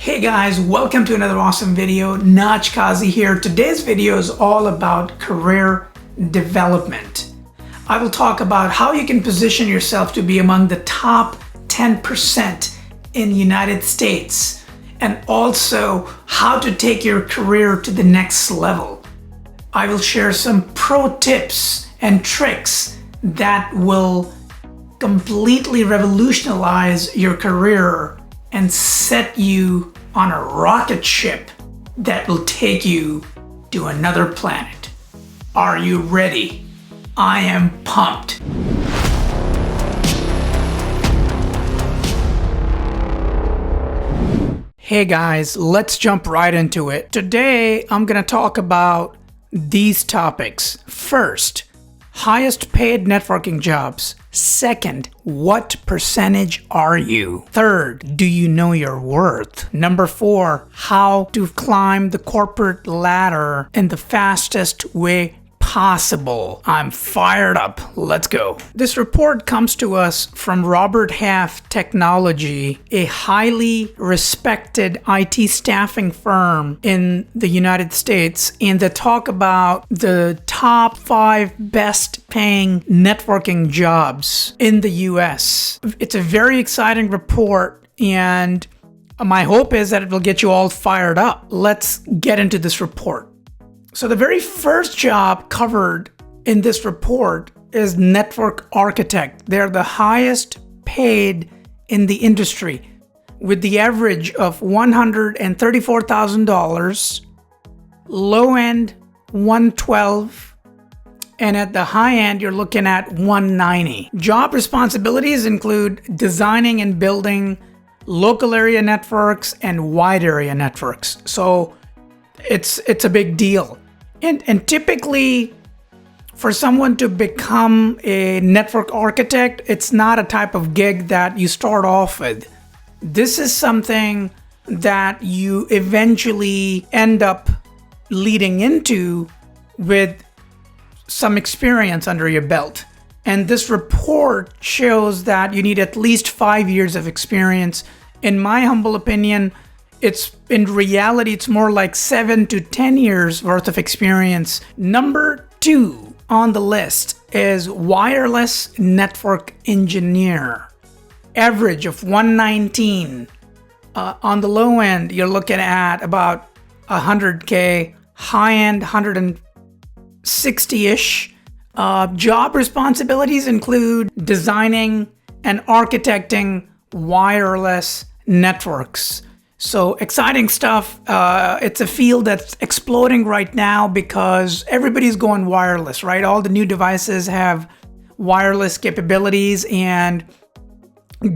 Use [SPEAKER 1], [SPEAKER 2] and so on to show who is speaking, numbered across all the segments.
[SPEAKER 1] Hey guys, welcome to another awesome video. Naj Kazi here. Today's video is all about career development. I will talk about how you can position yourself to be among the top 10% in the United States, and also how to take your career to the next level. I will share some pro tips and tricks that will completely revolutionize your career and set you on a rocket ship that will take you to another planet. Are you ready? I am pumped. Hey guys, let's jump right into it. Today, I'm gonna talk about these topics. First, highest paid networking jobs. Second, what percentage are you? Third, do you know your worth? Number 4, how to climb the corporate ladder in the fastest way possible. I'm fired up. Let's go. This report comes to us from Robert Half Technology, a highly respected IT staffing firm in the United States, and they talk about the top 5 best paying networking jobs in the US. It's a very exciting report, and my hope is that it will get you all fired up. Let's get into this report. So the very first job covered in this report is network architect. They're the highest paid in the industry, with the average of $134,000, low end $112,000, and at the high end you're looking at $190,000. Job responsibilities include designing and building local area networks and wide area networks. So it's a big deal. And typically, for someone to become a network architect, it's not a type of gig that you start off with. This is something that you eventually end up leading into with some experience under your belt. And this report shows that you need at least 5 years of experience. In my humble opinion, in reality, it's more like 7 to 10 years worth of experience. Number 2 on the list is wireless network engineer. Average of 119. On the low end, you're looking at about 100K, high end 160-ish. Job responsibilities include designing and architecting wireless networks. So exciting stuff. It's a field that's exploding right now because everybody's going wireless, right? All the new devices have wireless capabilities, and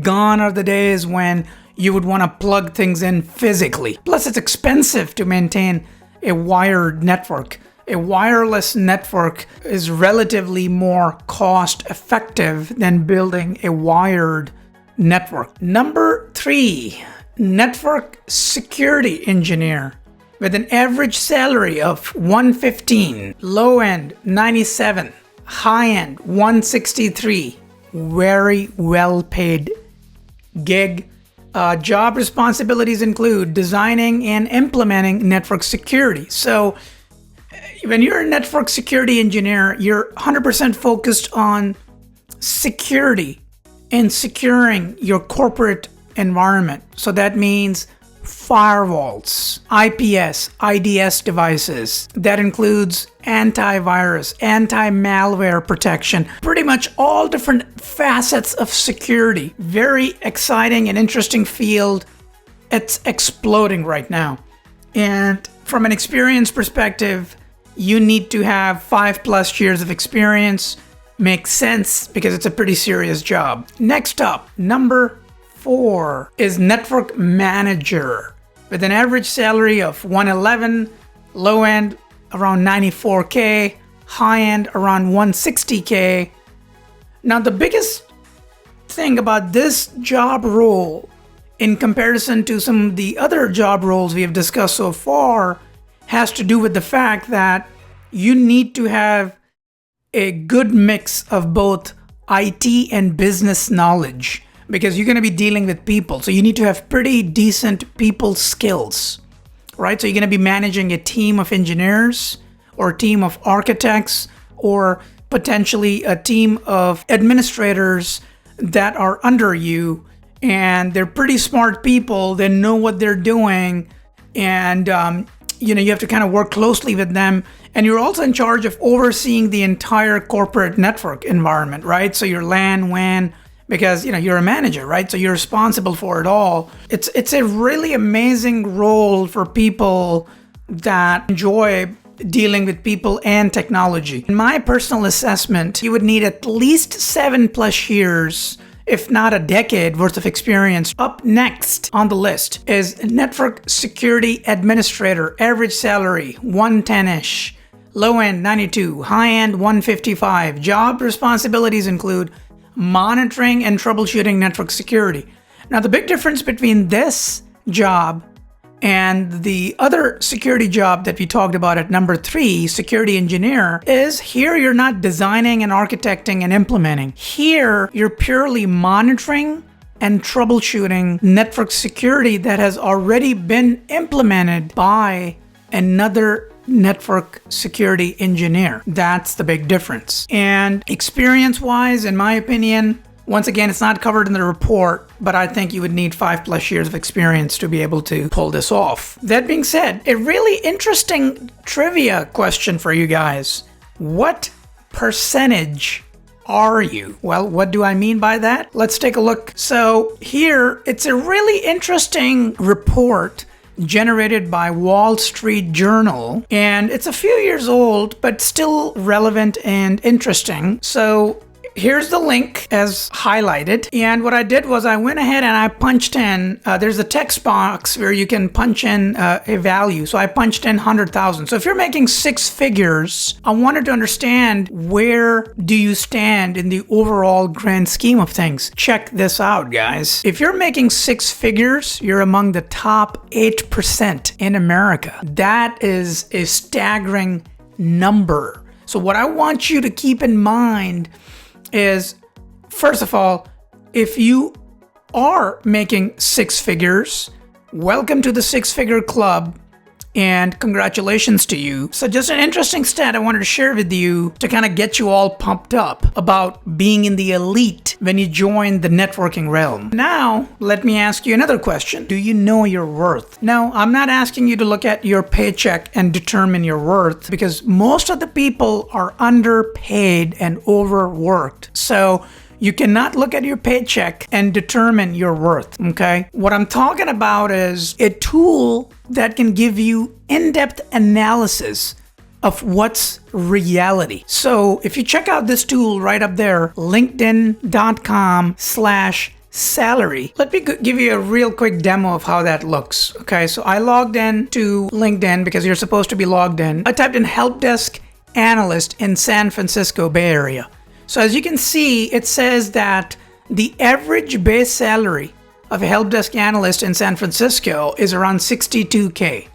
[SPEAKER 1] gone are the days when you would want to plug things in physically. Plus, it's expensive to maintain a wired network. A wireless network is relatively more cost effective than building a wired network. Number 3. Network security engineer, with an average salary of $115, low end $97, high end $163. Very well paid gig. Job responsibilities include designing and implementing network security. So when you're a network security engineer, you're 100% focused on security and securing your corporate environment. So that means firewalls, IPS, IDS devices. That includes antivirus, anti-malware protection, pretty much all different facets of security. Very exciting and interesting field. It's exploding right now. And from an experience perspective, you need to have 5+ years of experience. Makes sense because it's a pretty serious job. Next up, number 4 is network manager, with an average salary of $111, low end around $94K, high end around $160K. Now, the biggest thing about this job role in comparison to some of the other job roles we have discussed so far has to do with the fact that you need to have a good mix of both IT and business knowledge. because you're going to be dealing with people. So you need to have pretty decent people skills, right? So you're going to be managing a team of engineers or a team of architects or potentially a team of administrators that are under you, and they're pretty smart people. They know what they're doing, and you have to kind of work closely with them. And you're also in charge of overseeing the entire corporate network environment, right? So your LAN, WAN, because you're a manager, right? So you're responsible for it all. It's a really amazing role for people that enjoy dealing with people and technology. In my personal assessment, you would need at least 7+ years, if not a decade worth of experience. Up next on the list is Network Security Administrator. Average salary, 110-ish. Low end, 92. High end, 155. Job responsibilities include monitoring and troubleshooting network security. Now, the big difference between this job and the other security job that we talked about at number 3, security engineer, is here you're not designing and architecting and implementing. Here, you're purely monitoring and troubleshooting network security that has already been implemented by another network security engineer. That's the big difference. And experience-wise, in my opinion, once again, it's not covered in the report, but I think you would need 5+ years of experience to be able to pull this off. That being said, a really interesting trivia question for you guys. What percentage are you? Well, what do I mean by that? Let's take a look. So here, it's a really interesting report generated by Wall Street Journal, and it's a few years old, but still relevant and interesting. So here's the link as highlighted. And what I did was I went ahead and I punched in, there's a text box where you can punch in a value. So I punched in 100,000. So if you're making 6 figures, I wanted to understand, where do you stand in the overall grand scheme of things? Check this out, guys. If you're making 6 figures, you're among the top 8% in America. That is a staggering number. So what I want you to keep in mind is, first of all, if you are making 6 figures, welcome to the 6-figure club and congratulations to you. So just an interesting stat I wanted to share with you to kind of get you all pumped up about being in the elite when you join the networking realm. Now, let me ask you another question. Do you know your worth? Now, I'm not asking you to look at your paycheck and determine your worth, because most of the people are underpaid and overworked. So you cannot look at your paycheck and determine your worth, okay? What I'm talking about is a tool that can give you in-depth analysis of what's reality. So if you check out this tool right up there, linkedin.com/salary. Let me give you a real quick demo of how that looks. Okay, so I logged in to LinkedIn because you're supposed to be logged in. I typed in help desk analyst in San Francisco Bay Area. So as you can see, it says that the average base salary of a help desk analyst in San Francisco is around $62K.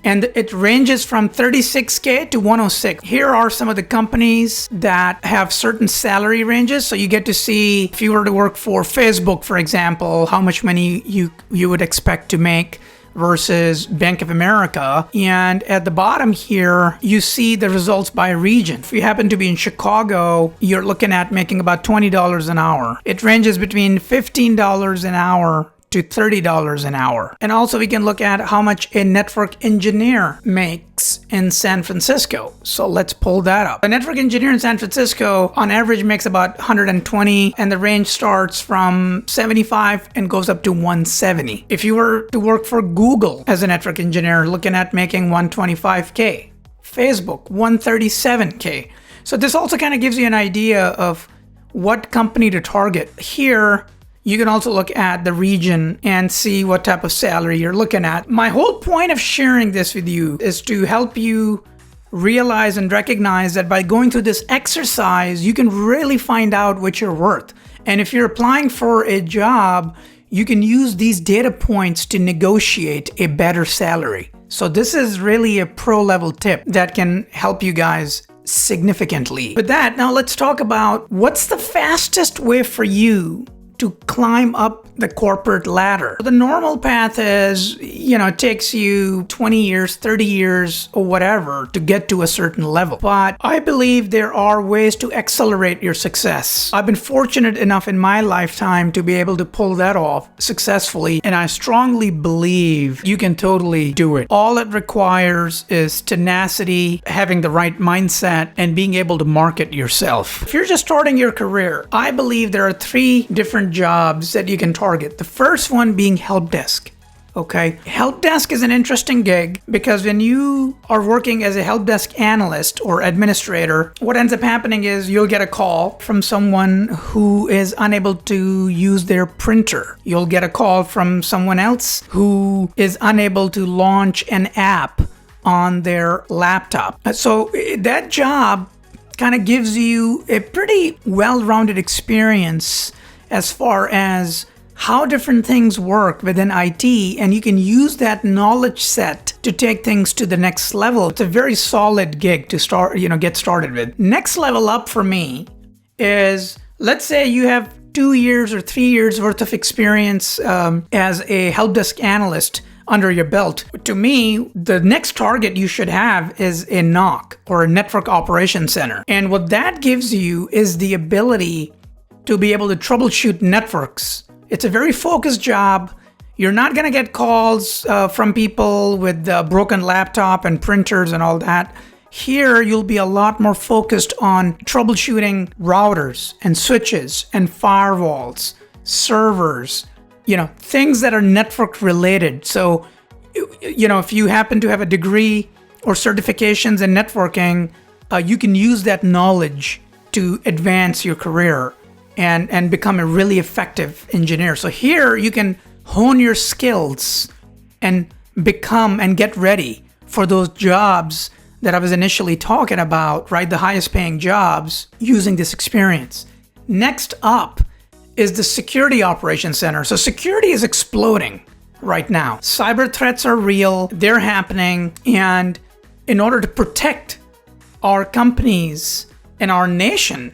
[SPEAKER 1] And it ranges from $36K to $106K. Here are some of the companies that have certain salary ranges. So you get to see, if you were to work for Facebook, for example, how much money you would expect to make versus Bank of America. And at the bottom here, you see the results by region. If you happen to be in Chicago, you're looking at making about $20 an hour. It ranges between $15 an hour to $30 an hour. And also we can look at how much a network engineer makes in San Francisco. So let's pull that up. A network engineer in San Francisco on average makes about $120, and the range starts from $75 and goes up to $170. If you were to work for Google as a network engineer, looking at making $125K. Facebook, $137K. So this also kind of gives you an idea of what company to target. Here, you can also look at the region and see what type of salary you're looking at. My whole point of sharing this with you is to help you realize and recognize that by going through this exercise, you can really find out what you're worth. And if you're applying for a job, you can use these data points to negotiate a better salary. So this is really a pro level tip that can help you guys significantly. With that, now let's talk about what's the fastest way for you to climb up the corporate ladder. The normal path is, it takes you 20 years, 30 years, or whatever to get to a certain level. But I believe there are ways to accelerate your success. I've been fortunate enough in my lifetime to be able to pull that off successfully, and I strongly believe you can totally do it. All it requires is tenacity, having the right mindset, and being able to market yourself. If you're just starting your career, I believe there are 3 different jobs that you can target. The first one being help desk. Okay. Help desk is an interesting gig because when you are working as a help desk analyst or administrator, what ends up happening is you'll get a call from someone who is unable to use their printer. You'll get a call from someone else who is unable to launch an app on their laptop. So that job kind of gives you a pretty well-rounded experience as far as how different things work within IT, and you can use that knowledge set to take things to the next level. It's a very solid gig to get started with. Next level up for me is, let's say you have 2 years or 3 years worth of experience as a help desk analyst under your belt. To me, the next target you should have is a NOC, or a Network Operations Center. And what that gives you is the ability to be able to troubleshoot networks. It's a very focused job. You're not going to get calls from people with broken laptop and printers and all that. Here, you'll be a lot more focused on troubleshooting routers and switches and firewalls, servers, things that are network related. So, if you happen to have a degree or certifications in networking, you can use that knowledge to advance your career and become a really effective engineer. So here you can hone your skills and become and get ready for those jobs that I was initially talking about, right? The highest paying jobs using this experience. Next up is the Security Operations Center. So security is exploding right now. Cyber threats are real, they're happening, and in order to protect our companies and our nation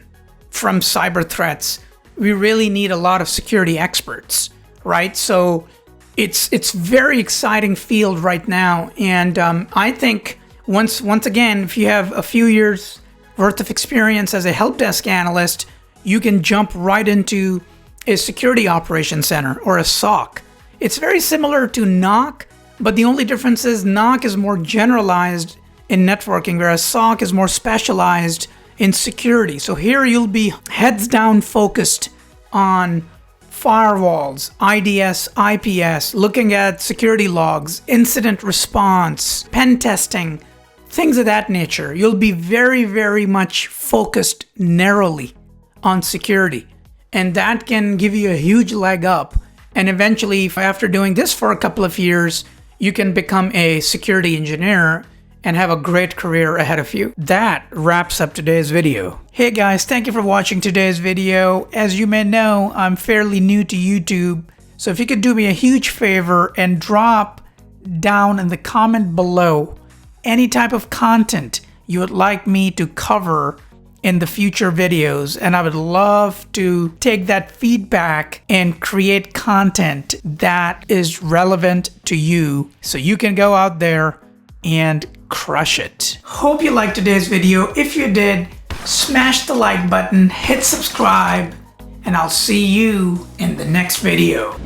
[SPEAKER 1] from cyber threats, we really need a lot of security experts, right? So it's very exciting field right now, and I think once again, if you have a few years worth of experience as a help desk analyst, you can jump right into a Security Operations Center or a SOC. It's very similar to NOC, but the only difference is NOC is more generalized in networking, whereas SOC is more specialized in security. So here you'll be heads down focused on firewalls, IDS, IPS, looking at security logs, incident response, pen testing, things of that nature. You'll be very, very much focused narrowly on security. And that can give you a huge leg up. And eventually, after doing this for a couple of years, you can become a security engineer and have a great career ahead of you. That wraps up today's video. Hey guys, thank you for watching today's video. As you may know, I'm fairly new to YouTube, so if you could do me a huge favor and drop down in the comment below any type of content you would like me to cover in the future videos, and I would love to take that feedback and create content that is relevant to you so you can go out there and crush it. Hope you liked today's video. If you did, smash the like button, hit subscribe, and I'll see you in the next video.